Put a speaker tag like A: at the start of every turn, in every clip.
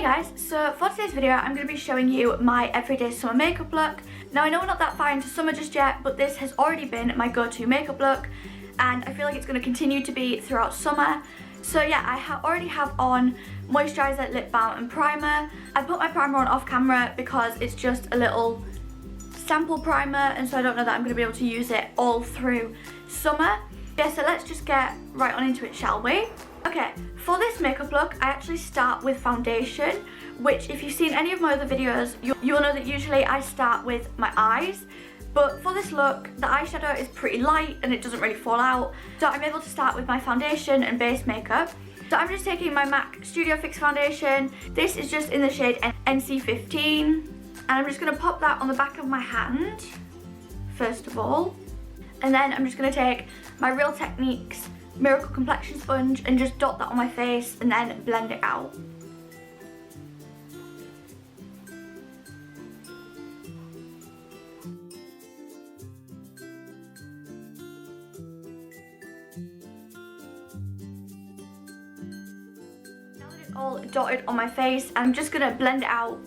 A: guys, so for today's video I'm going to be showing you my everyday summer makeup look. Now I know we're not that far into summer just yet, but this has already been my go-to makeup look and I feel like it's going to continue to be throughout summer. So yeah, I already have on moisturiser, lip balm and primer. I put my primer on off camera because it's just a little sample primer and so I don't know that I'm going to be able to use it all through summer. Yeah, so let's just get right on into it, shall we? Okay, for this makeup look, I actually start with foundation, which if you've seen any of my other videos, you'll know that usually I start with my eyes. But for this look, the eyeshadow is pretty light and it doesn't really fall out. So I'm able to start with my foundation and base makeup. So I'm just taking my MAC Studio Fix foundation. This is just in the shade NC15. And I'm just going to pop that on the back of my hand, first of all. And then I'm just going to take my Real Techniques Miracle Complexion Sponge and just dot that on my face and then blend it out. Now that it's all dotted on my face, I'm just going to blend it out.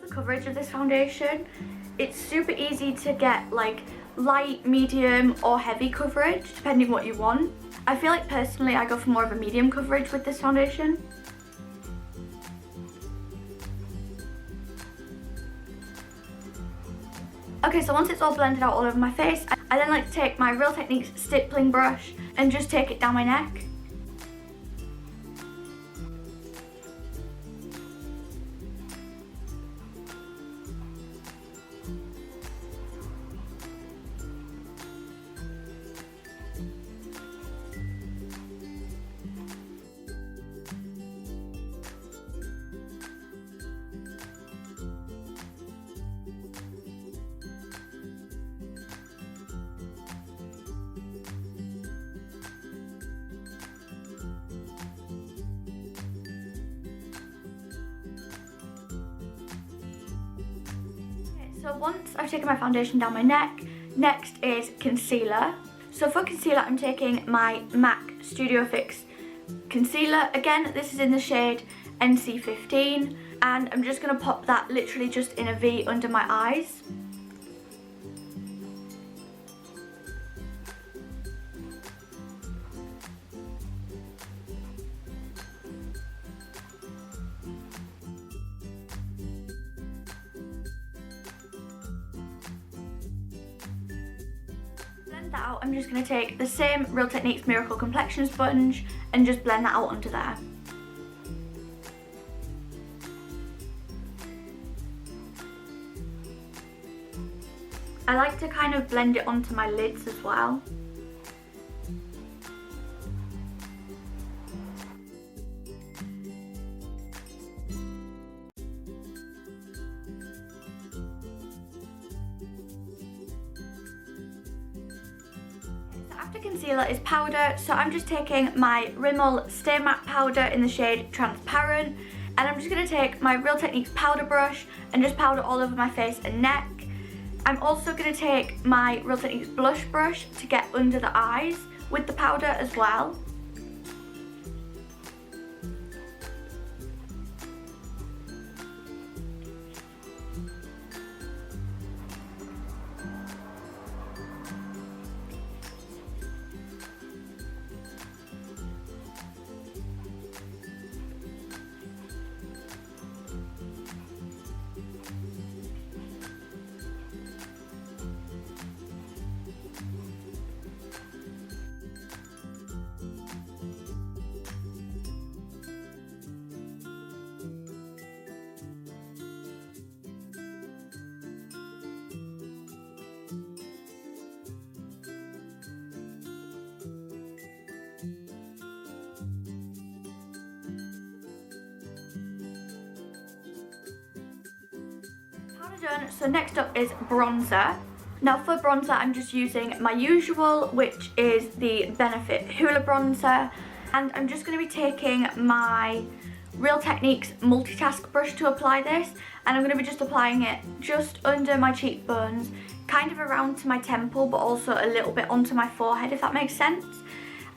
A: Coverage of this foundation, it's super easy to get like light, medium or heavy coverage depending what you want. I feel like personally I go for more of a medium coverage with this foundation. Okay, so once it's all blended out all over my face, I then like to take my Real Techniques stippling brush and just take it down my neck. So once I've taken my foundation down my neck, next is concealer. So for concealer, I'm taking my MAC Studio Fix concealer. Again, this is in the shade NC15, and I'm just going to pop that literally just in a V under my eyes. That out, I'm just going to take the same Real Techniques Miracle Complexion Sponge and just blend that out onto there. I like to kind of blend it onto my lids as well. After concealer is powder, so I'm just taking my Rimmel Stay Matte powder in the shade Transparent, and I'm just going to take my Real Techniques powder brush and just powder all over my face and neck. I'm also going to take my Real Techniques blush brush to get under the eyes with the powder as well. Eyeliner done, so next up is bronzer. Now for bronzer, I'm just using my usual, which is the Benefit Hoola bronzer. And I'm just going to be taking my Real Techniques multitask brush to apply this. And I'm going to be just applying it just under my cheekbones, kind of around to my temple, but also a little bit onto my forehead, if that makes sense.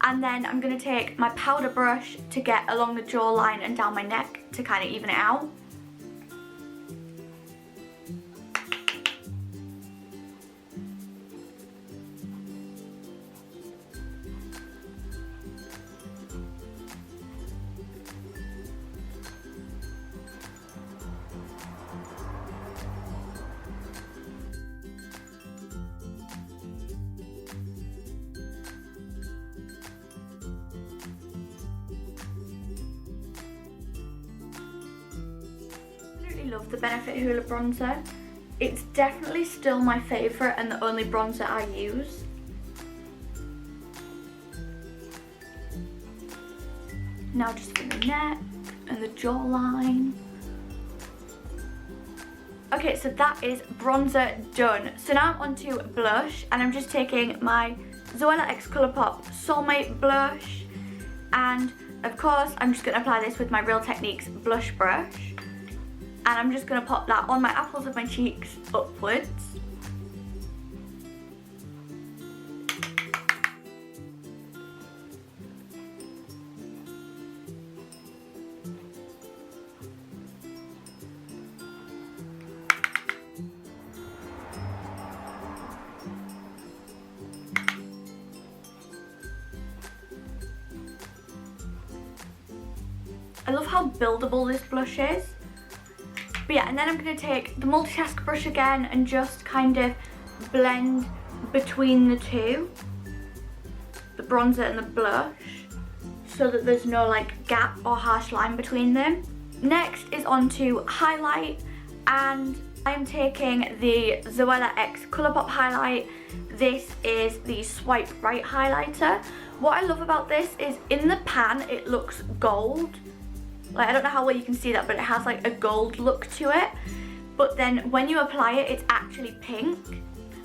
A: And then I'm going to take my powder brush to get along the jawline and down my neck to kind of even it out. Love the Benefit Hoola bronzer. It's definitely still my favourite and the only bronzer I use. Now just for the neck and the jawline. Okay, so that is bronzer done. So now I'm on to blush, and I'm just taking my Zoella X Colourpop Soulmate blush, and of course I'm just going to apply this with my Real Techniques blush brush. And I'm just going to pop that on my apples of my cheeks upwards. I love how buildable this blush is. But yeah, and then I'm going to take the multitask brush again and just kind of blend between the two, the bronzer and the blush, so that there's no like gap or harsh line between them. Next is on to highlight, and I'm taking the Zoella X Colourpop highlight. This is the swipe right highlighter. What I love about this is in the pan it looks gold. Like, I don't know how well you can see that, but it has like a gold look to it. But then when you apply it, it's actually pink.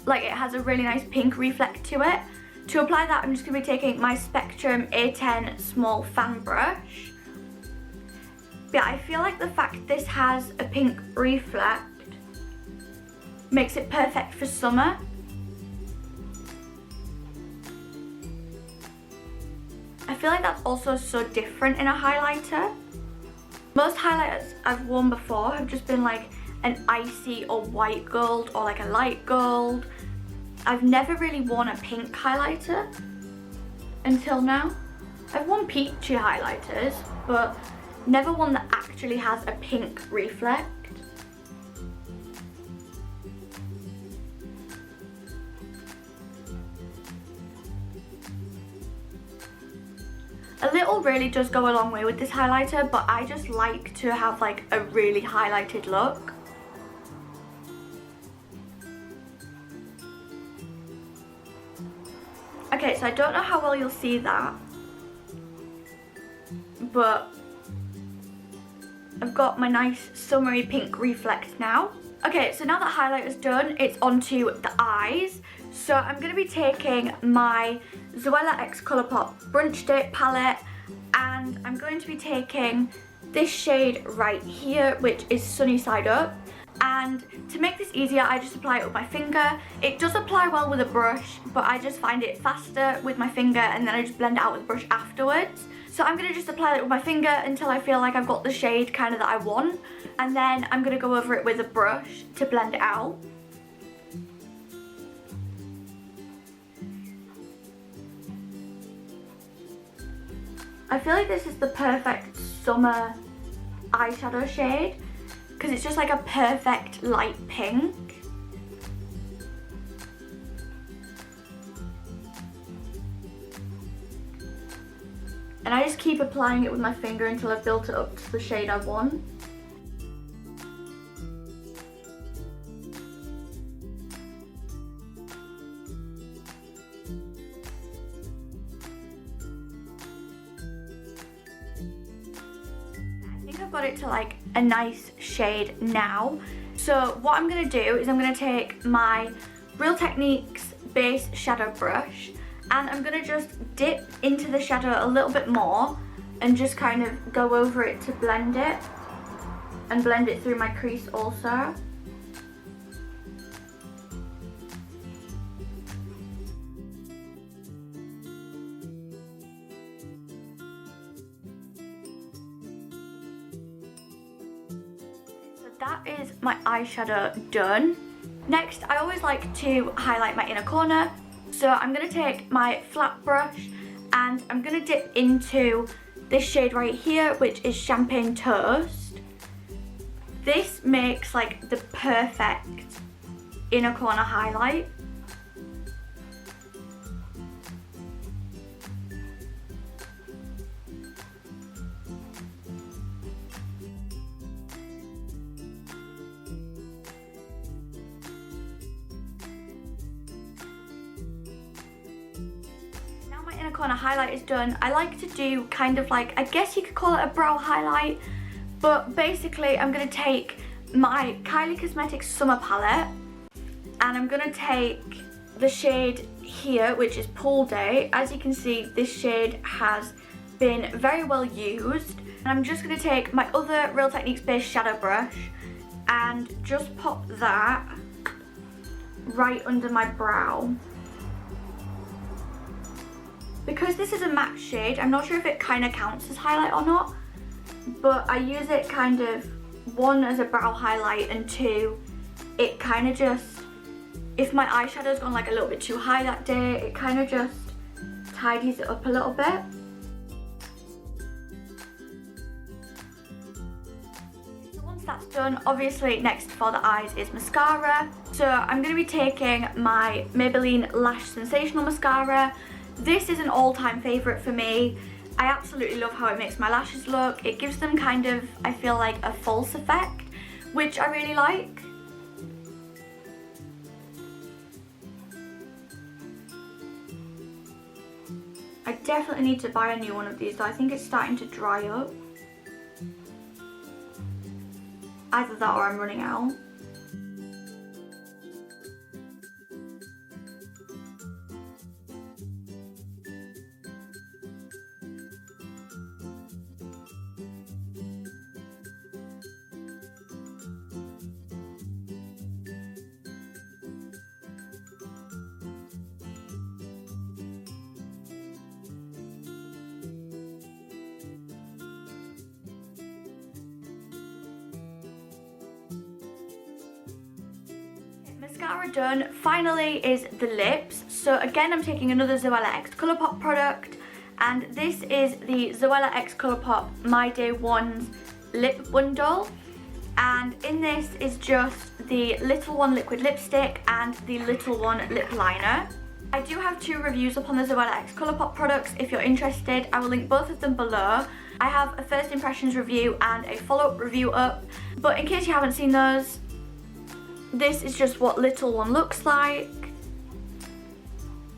A: Like, it has a really nice pink reflect to it. To apply that, I'm just going to be taking my Spectrum A10 small fan brush. But yeah, I feel like the fact this has a pink reflect makes it perfect for summer. I feel like that's also so different in a highlighter. Most highlighters I've worn before have just been like an icy or white gold or like a light gold. I've never really worn a pink highlighter until now. I've worn peachy highlighters, but never one that actually has a pink reflect. A little really does go a long way with this highlighter, but I just like to have like a really highlighted look. Okay, so I don't know how well you'll see that, but I've got my nice summery pink reflect now. Okay, so now that highlighter's done, it's onto the eyes. So I'm going to be taking my Zoella X Colourpop Brunch Date Palette, and I'm going to be taking this shade right here, which is Sunny Side Up. And to make this easier, I just apply it with my finger. It does apply well with a brush, but I just find it faster with my finger, and then I just blend it out with the brush afterwards. So I'm going to just apply it with my finger until I feel like I've got the shade kind of that I want. And then I'm going to go over it with a brush to blend it out. I feel like this is the perfect summer eyeshadow shade because it's just like a perfect light pink. And I just keep applying it with my finger until I've built it up to the shade I want. got it to like a nice shade now. So what I'm going to do is I'm going to take my Real Techniques base shadow brush and I'm going to just dip into the shadow a little bit more and just kind of go over it to blend it and blend it through my crease also. That is my eyeshadow done. Next, I always like to highlight my inner corner. So I'm going to take my flat brush and I'm going to dip into this shade right here, which is Champagne Toast. This makes like the perfect inner corner highlight. Inner corner highlight is done. I like to do kind of like, I guess you could call it a brow highlight, but basically I'm going to take my Kylie Cosmetics Summer Palette and I'm going to take the shade here, which is Pool Day. As you can see, this shade has been very well used, and I'm just going to take my other Real Techniques base shadow brush and just pop that right under my brow. Because this is a matte shade, I'm not sure if it kind of counts as highlight or not, but I use it kind of, one, as a brow highlight, and two, it kind of just, if my eyeshadow's gone like a little bit too high that day, it kind of just tidies it up a little bit. So once that's done, obviously next for the eyes is mascara. So I'm going to be taking my Maybelline Lash Sensational mascara. This is an all-time favourite for me. I absolutely love how it makes my lashes look. It gives them kind of, I feel like, a false effect, which I really like. I definitely need to buy a new one of these though. I think it's starting to dry up. Either that or I'm running out. Mascara done. Finally is the lips. So again, I'm taking another Zoella X Colourpop product, and this is the Zoella X Colourpop My Day Ones lip bundle, and in this is just the Little One liquid lipstick and the Little One lip liner. I do have 2 reviews up on the Zoella X Colourpop products if you're interested. I will link both of them below. I have a first impressions review and a follow-up review up, but in case you haven't seen those, this is just what Little One looks like.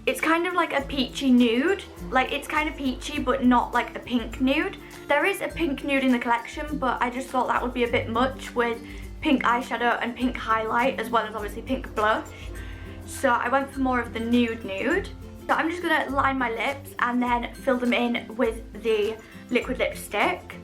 A: It's kind of like a peachy nude. Like, it's kind of peachy but not like a pink nude. There is a pink nude in the collection, but I just thought that would be a bit much with pink eyeshadow and pink highlight, as well as obviously pink blush. So I went for more of the nude. So I'm just gonna line my lips and then fill them in with the liquid lipstick.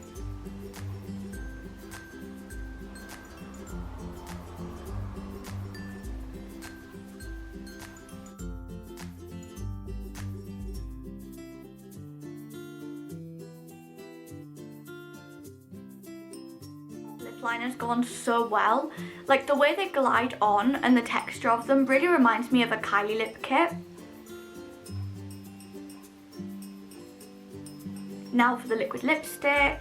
A: Liner's gone so well. Like, the way they glide on and the texture of them really reminds me of a Kylie lip kit. Now for the liquid lipstick.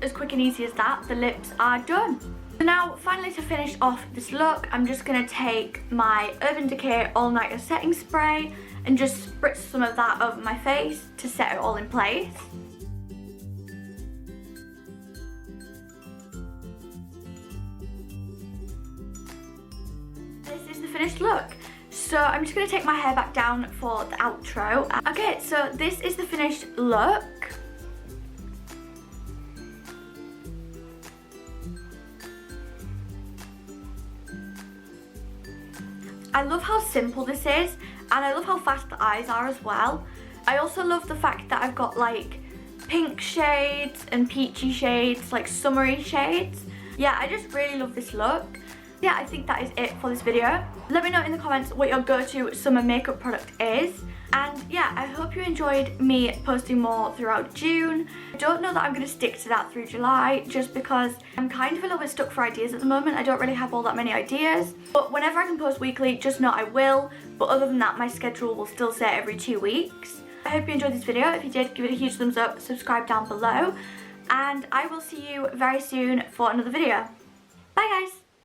A: as quick and easy as that, the lips are done. So now, finally, to finish off this look, I'm just going to take my Urban Decay All Nighter Setting Spray and just spritz some of that over my face to set it all in place. This is the finished look. So I'm just going to take my hair back down for the outro. Okay, so this is the finished look. I love how simple this is, and I love how fast the eyes are as well. I also love the fact that I've got like pink shades and peachy shades, like summery shades. Yeah, I just really love this look. Yeah, I think that is it for this video. Let me know in the comments what your go-to summer makeup product is. And yeah, I hope you enjoyed me posting more throughout June. I don't know that I'm going to stick to that through July, just because I'm kind of a little bit stuck for ideas at the moment. I don't really have all that many ideas. But whenever I can post weekly, just know I will. But other than that, my schedule will still say every 2 weeks. I hope you enjoyed this video. If you did, give it a huge thumbs up, subscribe down below. And I will see you very soon for another video. Bye guys!